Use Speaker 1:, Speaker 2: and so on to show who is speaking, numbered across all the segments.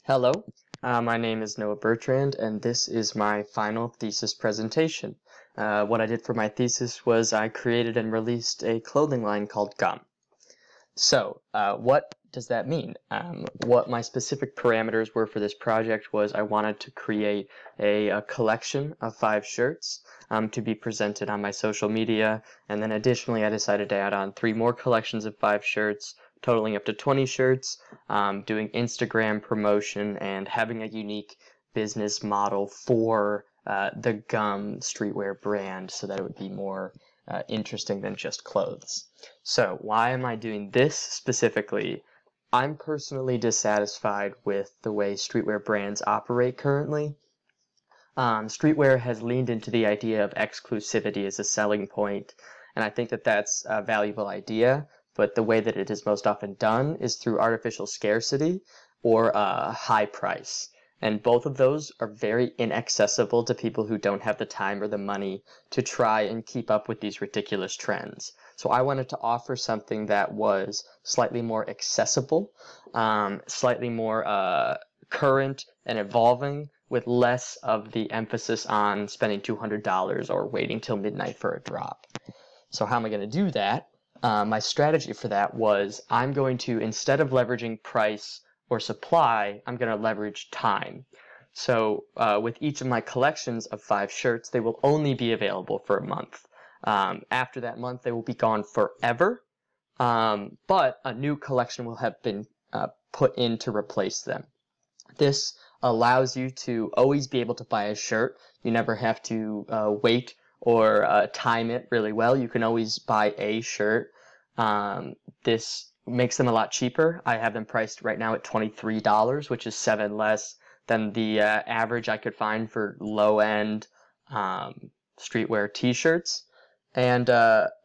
Speaker 1: Hello, my name is Noah Bertrand, and this is my final thesis presentation. What I did for my thesis was I created and released a clothing line called Gum. So, what does that mean? What my specific parameters were for this project was I wanted to create a collection of 5 shirts to be presented on my social media, and then additionally I decided to add on 3 more collections of 5 shirts, totaling up to 20 shirts, doing Instagram promotion, and having a unique business model for the Gum streetwear brand so that it would be more interesting than just clothes. So why am I doing this specifically? I'm personally dissatisfied with the way streetwear brands operate currently. Streetwear has leaned into the idea of exclusivity as a selling point, and I think that that's a valuable idea, but the way that it is most often done is through artificial scarcity or a high price. And both of those are very inaccessible to people who don't have the time or the money to try and keep up with these ridiculous trends. So I wanted to offer something that was slightly more accessible, slightly more current and evolving, with less of the emphasis on spending $200 or waiting till midnight for a drop. So how am I going to do that? My strategy for that was I'm going to, instead of leveraging price or supply, I'm going to leverage time. So with each of my collections of 5 shirts, they will only be available for a month. After that month, they will be gone forever, but a new collection will have been put in to replace them. This allows you to always be able to buy a shirt. You never have to wait or time it really well. You can always buy a shirt. This makes them a lot cheaper. I have them priced right now at $23, which is $7 less than the average I could find for low-end streetwear t-shirts. And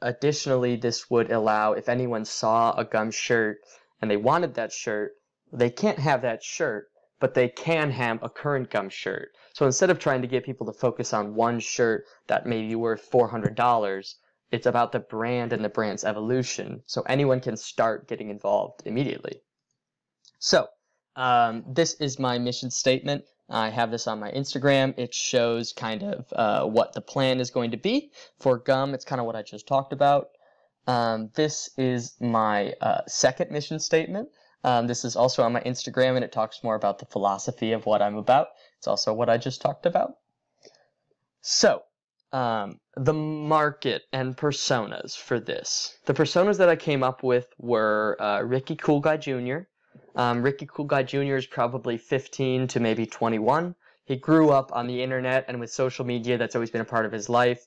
Speaker 1: additionally, this would allow, if anyone saw a Gum shirt and they wanted that shirt, they can't have that shirt, but they can have a current Gum shirt. So instead of trying to get people to focus on one shirt that may be worth $400, it's about the brand and the brand's evolution. So anyone can start getting involved immediately. So this is my mission statement. I have this on my Instagram. It shows kind of what the plan is going to be for Gum. It's kind of what I just talked about. This is my second mission statement. This is also on my Instagram, and it talks more about the philosophy of what I'm about. It's also what I just talked about. So, the market and personas for this. The personas that I came up with were Ricky Cool Guy Jr. Ricky Cool Guy Jr. is probably 15 to maybe 21. He grew up on the internet and with social media. That's always been a part of his life.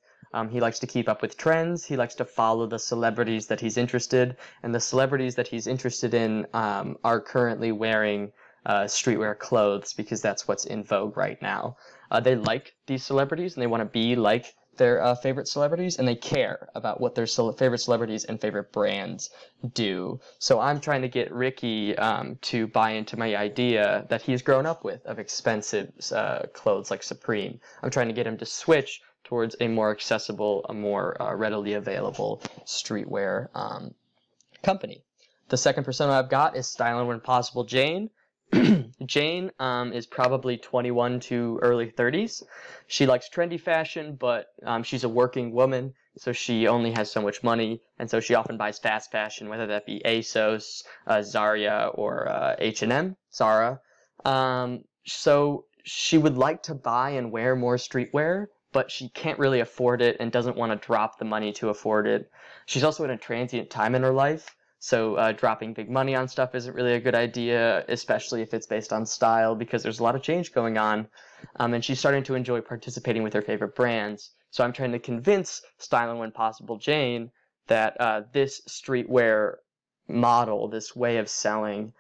Speaker 1: He likes to keep up with trends. He likes to follow the celebrities that he's interested, and the celebrities that he's interested in are currently wearing streetwear clothes because that's what's in vogue right now. They like these celebrities and they want to be like their favorite celebrities, and they care about what their favorite celebrities and favorite brands do. So I'm trying to get Ricky to buy into my idea that he's grown up with of expensive clothes like Supreme. I'm trying to get him to switch towards a more accessible, a more readily available streetwear company. The second persona I've got is Stylin' When Possible Jane. Jane is probably 21 to early 30s. She likes trendy fashion, but she's a working woman, so she only has so much money, and so she often buys fast fashion, whether that be ASOS, Zarya, or H&M, Zara. So she would like to buy and wear more streetwear, but she can't really afford it and doesn't want to drop the money to afford it. She's also in a transient time in her life, so dropping big money on stuff isn't really a good idea, especially if it's based on style, because there's a lot of change going on. And she's starting to enjoy participating with her favorite brands. So I'm trying to convince Stylin' When Possible Jane that this streetwear model, this way of selling,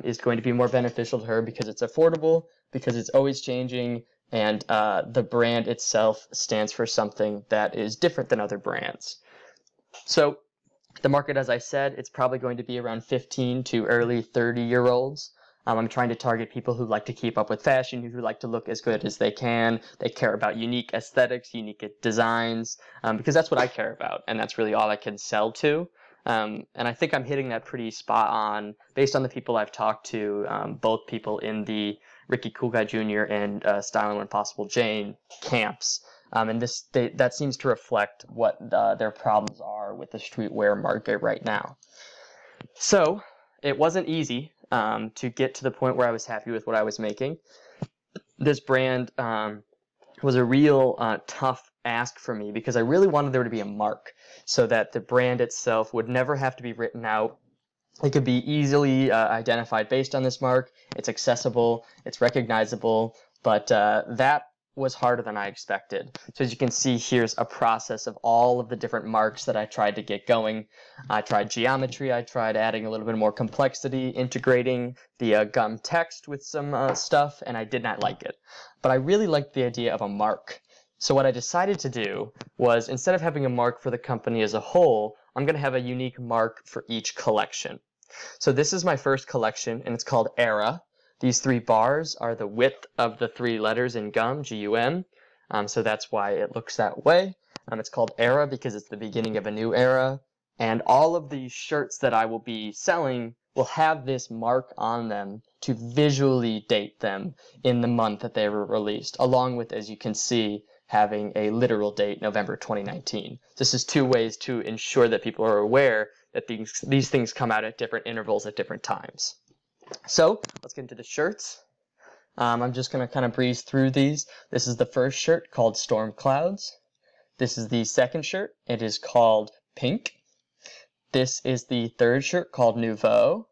Speaker 1: is going to be more beneficial to her because it's affordable, because it's always changing, and the brand itself stands for something that is different than other brands. So the market, as I said, it's probably going to be around 15 to early 30-year-olds. I'm trying to target people who like to keep up with fashion, who like to look as good as they can. They care about unique aesthetics, unique designs, because that's what I care about, and that's really all I can sell to. And I think I'm hitting that pretty spot on based on the people I've talked to, both people in the Ricky Cool Guy Jr. and Styling When Possible Jane camps. And that seems to reflect what their problems are with the streetwear market right now. So it wasn't easy to get to the point where I was happy with what I was making. This brand was a real tough ask for me because I really wanted there to be a mark so that the brand itself would never have to be written out. It could be easily identified based on this mark. It's accessible, it's recognizable, but that was harder than I expected. So as you can see, here's a process of all of the different marks that I tried to get going. I tried geometry, I tried adding a little bit more complexity, integrating the gum text with some stuff, and I did not like it. But I really liked the idea of a mark. So what I decided to do was, instead of having a mark for the company as a whole, I'm going to have a unique mark for each collection. So this is my first collection, and it's called Era. These 3 bars are the width of the 3 letters in gum, G-U-M, so that's why it looks that way. It's called Era because it's the beginning of a new era, and all of the shirts that I will be selling will have this mark on them to visually date them in the month that they were released, along with, as you can see, having a literal date, November 2019. This is 2 ways to ensure that people are aware that these things come out at different intervals at different times. So let's get into the shirts. I'm just going to kind of breeze through these. This is the first shirt called Storm Clouds. This is the second shirt. It is called Pink. This is the third shirt called Nouveau.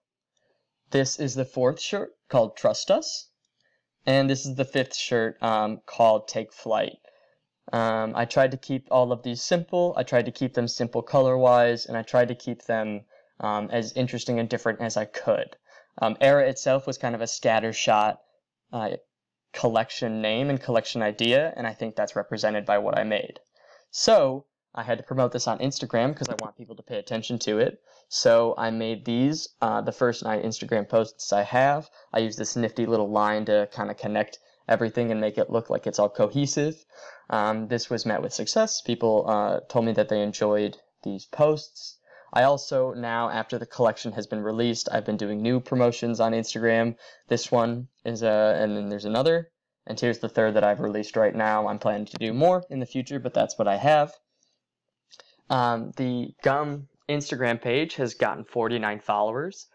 Speaker 1: This is the fourth shirt called Trust Us. And this is the fifth shirt called Take Flight. I tried to keep all of these simple. I tried to keep them simple color-wise, and I tried to keep them as interesting and different as I could. Era itself was kind of a scattershot collection name and collection idea, and I think that's represented by what I made. So I had to promote this on Instagram because I want people to pay attention to it. So I made these the first 9 Instagram posts I have. I used this nifty little line to kind of connect everything and make it look like it's all cohesive. This was met with success. People told me that they enjoyed these posts. I also now, after the collection has been released, I've been doing new promotions on Instagram. This one is and then there's another, and here's the third that I've released right now. I'm planning to do more in the future, but that's what I have. The Gum Instagram page has gotten 49 followers.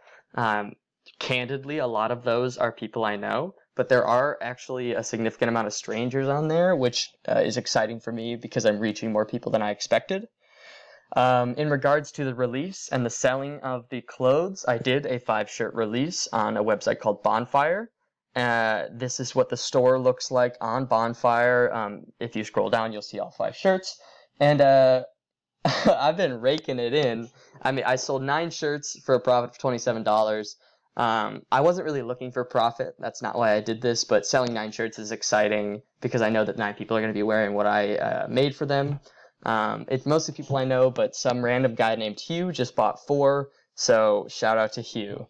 Speaker 1: Candidly, a lot of those are people I know, but there are actually a significant amount of strangers on there, which is exciting for me because I'm reaching more people than I expected. In regards to the release and the selling of the clothes, I did a 5-shirt release on a website called Bonfire. This is what the store looks like on Bonfire. If you scroll down, you'll see all 5 shirts. And I've been raking it in. I mean, I sold 9 shirts for a profit of $27. I wasn't really looking for profit. That's not why I did this, but selling 9 shirts is exciting because I know that 9 people are going to be wearing what I made for them. It's mostly people I know, but some random guy named Hugh just bought 4, so shout out to Hugh.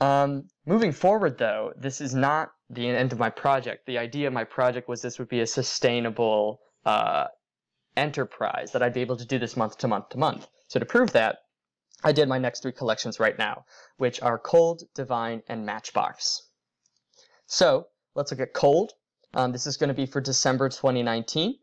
Speaker 1: Moving forward, though, this is not the end of my project. The idea of my project was this would be a sustainable enterprise, that I'd be able to do this month to month to month. So to prove that, I did my next 3 collections right now, which are Cold, Divine, and Matchbox. So let's look at Cold. This is going to be for December 2019.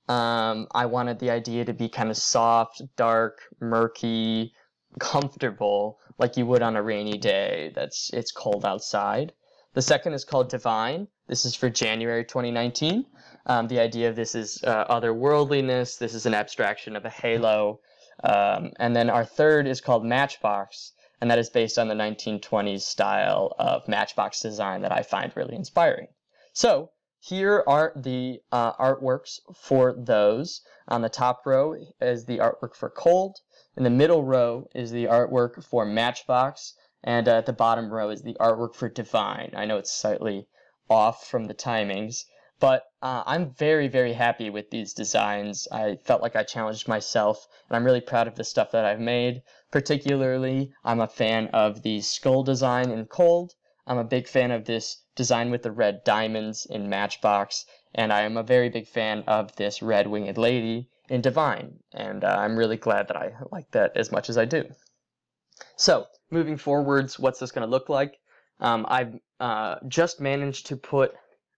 Speaker 1: I wanted the idea to be kind of soft, dark, murky, comfortable, like you would on a rainy day it's cold outside. The second is called Divine. This is for January 2019. The idea of this is otherworldliness. This is an abstraction of a halo. And then our third is called Matchbox, and that is based on the 1920s style of matchbox design that I find really inspiring. So here are the artworks for those. On the top row is the artwork for Cold. In the middle row is the artwork for Matchbox. And at the bottom row is the artwork for Divine. I know it's slightly off from the timings, but I'm very, very happy with these designs. I felt like I challenged myself, and I'm really proud of the stuff that I've made. Particularly, I'm a fan of the skull design in Cold. I'm a big fan of this design with the red diamonds in Matchbox, and I am a very big fan of this red winged lady in Divine, and I'm really glad that I like that as much as I do. So, moving forwards, what's this going to look like? I've just managed to put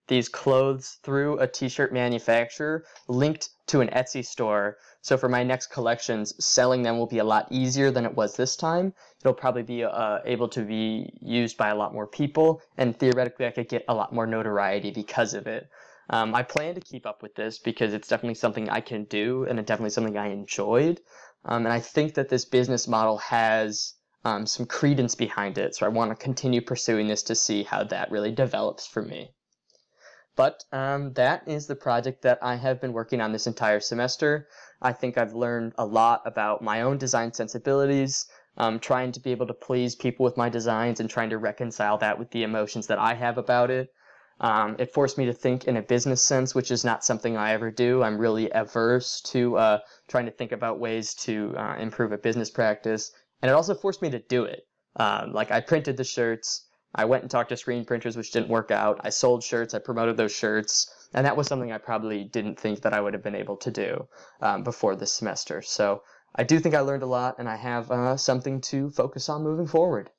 Speaker 1: these clothes through a t-shirt manufacturer linked to an Etsy store. So for my next collections, selling them will be a lot easier than it was this time. It'll probably be able to be used by a lot more people, and theoretically I could get a lot more notoriety because of it. I plan to keep up with this because it's definitely something I can do, and it's definitely something I enjoyed. And I think that this business model has some credence behind it, so I want to continue pursuing this to see how that really develops for me. But that is the project that I have been working on this entire semester. I think I've learned a lot about my own design sensibilities, trying to be able to please people with my designs and trying to reconcile that with the emotions that I have about it. It forced me to think in a business sense, which is not something I ever do. I'm really averse to trying to think about ways to improve a business practice. And it also forced me to do it. Like I printed the shirts, I went and talked to screen printers, which didn't work out. I sold shirts, I promoted those shirts, and that was something I probably didn't think that I would have been able to do before this semester. So I do think I learned a lot, and I have something to focus on moving forward.